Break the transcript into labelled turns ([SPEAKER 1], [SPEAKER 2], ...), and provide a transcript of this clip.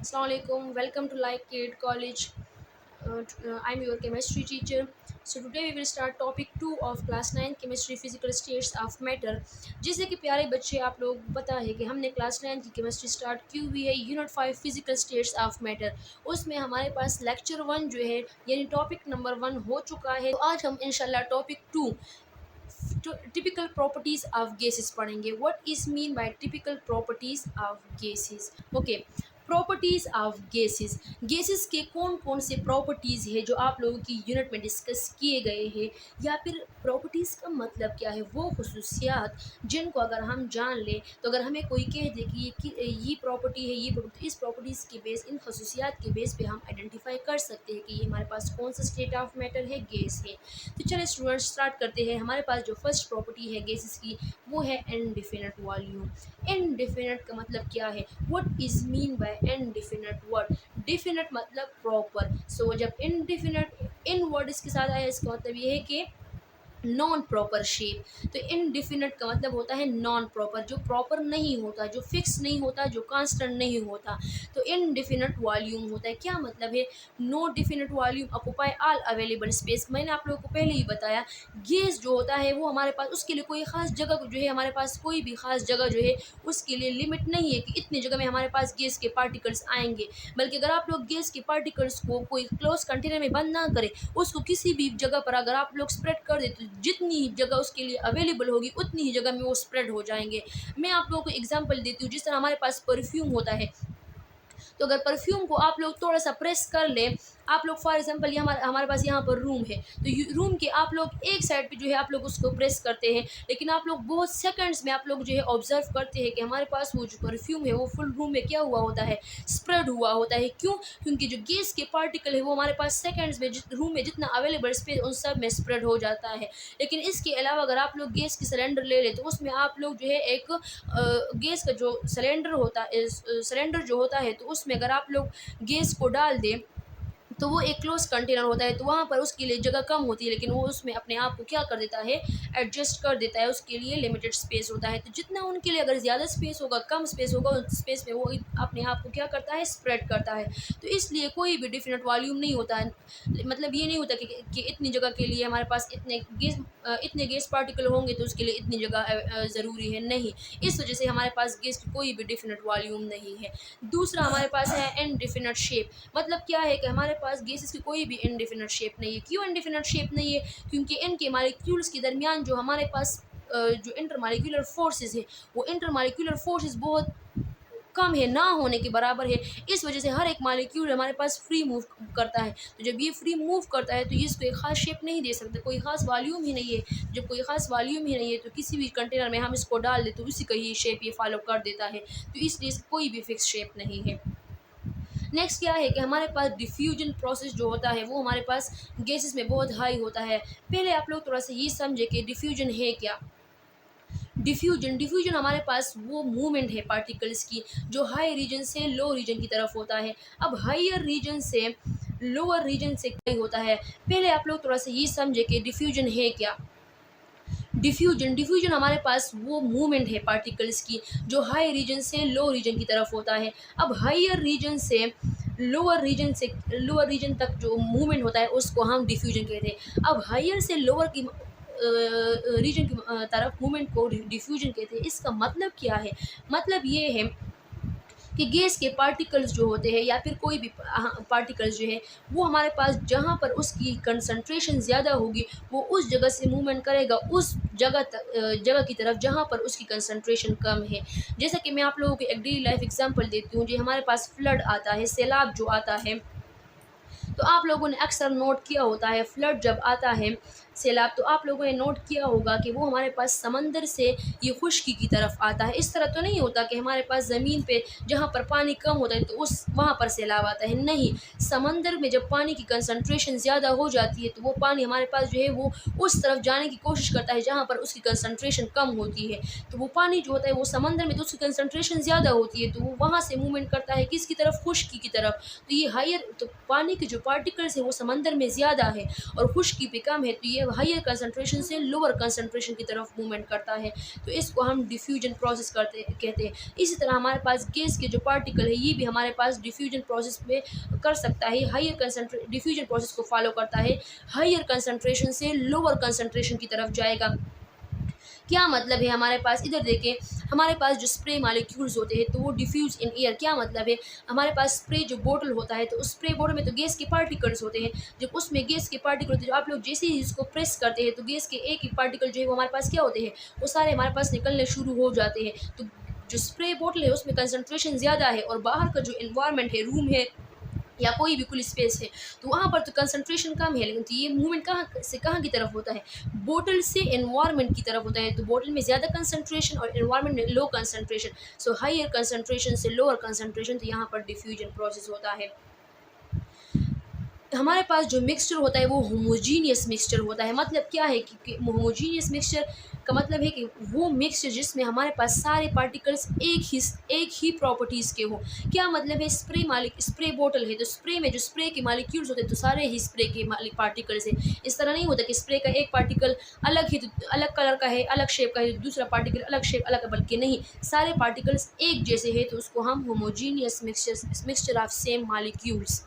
[SPEAKER 1] Assalamualaikum. Welcome to Like Kid College. I'm your chemistry teacher. So today we will start topic 2 of class 9 chemistry physical states of matter. जैसे कि प्यारे बच्चे आप लोग पता है कि हमने क्लास 9 की केमिस्ट्री स्टार्ट की हुई है unit 5 physical states of matter. उसमें हमारे पास लेक्चर 1 जो है यानी टॉपिक नंबर 1 हो चुका है। तो आज हम इंशाल्लाह topic 2 typical properties of gases पढ़ेंगे। What is mean by typical properties of gases. Okay, properties of gases. Gases के कौन कौन से प्रॉपर्टीज़ है जो आप लोगों की यूनिट में डिस्कस किए गए हैं, या फिर प्रॉपर्टीज़ का मतलब क्या है, वो खसूसियात जिनको अगर हम जान लें तो अगर हमें कोई कह दे कि ये प्रॉपर्टी है, ये प्रॉपर्टी, इस प्रॉपर्टीज़ के बेस, इन खसूसियात के बेस पे हम आइडेंटिफाई कर सकते हैं कि ये हमारे पास कौन सा स्टेट ऑफ मैटर है, गैस है। तो चलिए स्टूडेंट्स स्टार्ट करते हैं। हमारे पास जो फर्स्ट प्रॉपर्टी है गैसेस की वो है इनडिफिनिट वॉल्यूम। इनडिफिनिट का मतलब क्या है, what is mean bye indefinite word. Definite मतलब प्रॉपर। सो जब इनडिफिनिट इन वर्ड इसके साथ आया इसका मतलब ये है कि नॉन प्रॉपर शेप। तो इनडिफिनिट का मतलब होता है नॉन प्रॉपर, जो प्रॉपर नहीं होता, जो फिक्स नहीं होता, जो कांस्टेंट नहीं होता। तो इनडिफिनिट वॉल्यूम होता है। क्या मतलब है, no definite volume occupy all available space. मैंने आप लोगों को पहले ही बताया गैस जो होता है वो हमारे पास उसके लिए कोई ख़ास जगह जो है, हमारे पास कोई भी ख़ास जगह जो है उसके लिए लिमिट नहीं है कि इतनी जगह में हमारे पास गैस के पार्टिकल्स आएंगे। बल्कि अगर आप लोग गैस के पार्टिकल्स को कोई क्लोज कंटेनर में बंद ना करें, उसको किसी भी जगह पर अगर आप लोग स्प्रेड कर दें तो जितनी जगह उसके लिए अवेलेबल होगी उतनी ही जगह में वो स्प्रेड हो जाएंगे। मैं आप लोगों को एग्जांपल देती हूँ। जिस तरह हमारे पास परफ्यूम होता है, तो अगर परफ्यूम को आप लोग थोड़ा सा प्रेस कर लें, आप लोग फॉर एग्जांपल ये हमारे पास यहाँ पर रूम है, तो रूम के आप लोग एक साइड पे जो है आप लोग उसको प्रेस करते हैं, लेकिन आप लोग बहुत सेकंड्स में आप लोग जो है ऑब्जर्व करते हैं कि हमारे पास वो जो परफ्यूम है वो फुल रूम में क्या हुआ होता है, स्प्रेड हुआ होता है। क्यों? क्योंकि जो गैस के पार्टिकल है वो हमारे पास सेकंड्स में रूम में जितना अवेलेबल स्पेस उन सब में स्प्रेड हो जाता है। लेकिन इसके अलावा अगर आप लोग गैस की सिलेंडर ले लें तो उसमें आप लोग जो है एक गैस का जो सिलेंडर होता है, सिलेंडर जो होता है, तो उसमें अगर आप लोग गैस को डाल दें तो वो एक क्लोज कंटेनर होता है, तो वहाँ पर उसके लिए जगह कम होती है, लेकिन वो उसमें अपने आप को क्या कर देता है, एडजस्ट कर देता है। उसके लिए लिमिटेड स्पेस होता है। तो जितना उनके लिए अगर ज़्यादा स्पेस होगा, कम स्पेस होगा, उस स्पेस में वो अपने आप को क्या करता है, स्प्रेड करता है। तो इसलिए कोई भी डिफिनिट वॉल्यूम नहीं होता है। मतलब ये नहीं होता कि इतनी जगह के लिए हमारे पास इतने गैस पार्टिकल होंगे तो उसके लिए इतनी जगह ज़रूरी है, नहीं। इस वजह से हमारे पास गैस की कोई भी डिफिनिट वॉल्यूम नहीं है। दूसरा हमारे पास है इनडिफिनिट शेप। मतलब क्या है कि हमारे पास गैसेस की कोई भी इनडिफिनिट शेप नहीं है। क्यों इनडिफिनिट शेप नहीं है? क्योंकि इनके मालिक्यूल्स के दरमियान जो हमारे पास जो इंटरमालिक्यूलर फोर्सेस है, वो इंटरमालिक्यूलर फोर्सेस बहुत कम है, ना होने के बराबर है। इस वजह से हर एक मालिक्यूल हमारे पास फ्री मूव करता है। तो जब ये फ्री मूव करता है तो ये इसको एक ख़ास शेप नहीं दे सकता, कोई ख़ास वॉल्यूम ही नहीं है। जब कोई ख़ास वॉल्यूम ही नहीं है तो किसी भी कंटेनर में हम इसको डाल दें तो उसी का ही शेप ये फॉलो कर देता है। तो इसलिए इसका कोई भी फिक्स शेप नहीं है। नेक्स्ट क्या है कि हमारे पास डिफ्यूजन प्रोसेस जो होता है वो हमारे पास गैसेस में बहुत हाई होता है। पहले आप लोग थोड़ा सा ये समझे कि डिफ्यूजन है क्या। डिफ्यूजन हमारे पास वो मूवमेंट है पार्टिकल्स की जो हाई रीजन से लो रीजन की तरफ होता है। अब हायर रीजन से लोअर रीजन से क्या होता है, पहले आप लोग थोड़ा सा ये समझे कि डिफ्यूजन है क्या। डिफ्यूजन हमारे पास वो मूवमेंट है पार्टिकल्स की जो हाई रीजन से लो रीजन की तरफ होता है। अब हायर रीजन से लोअर रीजन तक जो मूवमेंट होता है उसको हम डिफ्यूजन कहते हैं। अब हायर से लोअर की रीजन की तरफ मूवमेंट को डिफ्यूजन कहते हैं। इसका मतलब क्या है? मतलब ये है कि गैस के पार्टिकल्स जो होते हैं या फिर कोई भी पार्टिकल्स जो है वो हमारे पास जहाँ पर उसकी कंसंट्रेशन ज़्यादा होगी वो उस जगह से मूवमेंट करेगा उस जगह की तरफ जहाँ पर उसकी कंसंट्रेशन कम है। जैसा कि मैं आप लोगों को एक डेली लाइफ एग्जांपल देती हूँ। जो हमारे पास फ्लड आता है, सैलाब जो आता है, तो आप लोगों ने अक्सर नोट किया होता है फ्लड जब आता है, सैलाब, तो आप लोगों ने नोट किया होगा कि वो हमारे पास समंदर से ये खुश्की की तरफ आता है। इस तरह तो नहीं होता कि हमारे पास ज़मीन पे जहाँ पर पानी कम होता है तो उस वहाँ पर सैलाब आता है, नहीं। समंदर में जब पानी की कंसंट्रेशन ज़्यादा हो जाती है तो वो पानी हमारे पास जो है वो उस तरफ जाने की कोशिश करता है जहाँ पर उसकी कंसंट्रेशन कम होती है। तो वो पानी जो होता है वो समंदर में तो उसकी कंसंट्रेशन ज़्यादा होती है तो वो वहाँ से मूवमेंट करता है किसकी तरफ, खुश्की की तरफ। तो ये हायर, तो पानी के जो पार्टिकल्स है वो समंदर में ज़्यादा है और खुश्की पे कम है, तो ये है वो हायर कंसंट्रेशन से लोअर कंसंट्रेशन की तरफ मूवमेंट करता है, तो इसको हम डिफ्यूजन प्रोसेस कहते हैं। इसी तरह हमारे पास गैस के जो पार्टिकल है ये भी हमारे पास डिफ्यूजन प्रोसेस में कर सकता है, हायर कंसंट्रे डिफ्यूजन प्रोसेस को फॉलो करता है, हायर कंसंट्रेशन से लोअर कंसंट्रेशन की तरफ जाएगा। क्या मतलब है, हमारे पास इधर देखें, हमारे पास जो स्प्रे मालिक्यूल्स होते हैं तो वो डिफ्यूज इन एयर। क्या मतलब है, हमारे पास स्प्रे जो बोतल होता है तो उस स्प्रे बोतल में तो गैस के पार्टिकल्स होते हैं, जब उसमें गैस के पार्टिकल होते हैं, जो आप लोग जैसे ही इसको प्रेस करते हैं तो गैस के एक ही पार्टिकल जो है वो हमारे पास क्या होते हैं, वो सारे हमारे पास निकलने शुरू हो जाते हैं। तो जो स्प्रे बोतल है उसमें कंसंट्रेशन ज़्यादा है और बाहर का जो इन्वायरमेंट है, रूम है या कोई भी खुली स्पेस है, तो वहाँ पर तो कंसंट्रेशन कम है, लेकिन तो ये मूवमेंट कहाँ से कहाँ की तरफ होता है, बोतल से एनवायरनमेंट की तरफ होता है। तो बोतल में ज़्यादा कंसंट्रेशन और एनवायरनमेंट में low concentration, so higher concentration से लोअर कंसंट्रेशन, तो यहाँ पर डिफ्यूजन प्रोसेस होता है। हमारे पास जो मिक्सचर होता है वो होमोजीनियस मिक्सचर होता है। मतलब क्या है कि होमोजीनियस मिक्सचर का मतलब है कि वो मिक्सचर जिसमें हमारे पास सारे पार्टिकल्स एक ही प्रॉपर्टीज़ के हो। क्या मतलब है, स्प्रे बोतल है तो स्प्रे में जो स्प्रे के मालिक्यूल्स होते हैं तो सारे ही स्प्रे के पार्टिकल्स है। इस तरह नहीं होता कि स्प्रे का एक पार्टिकल अलग है तो अलग कलर का है, अलग शेप का है, दूसरा पार्टिकल अलग शेप अलग, बल्कि नहीं, सारे पार्टिकल्स एक जैसे है, तो उसको हम homogeneous mixture of same molecules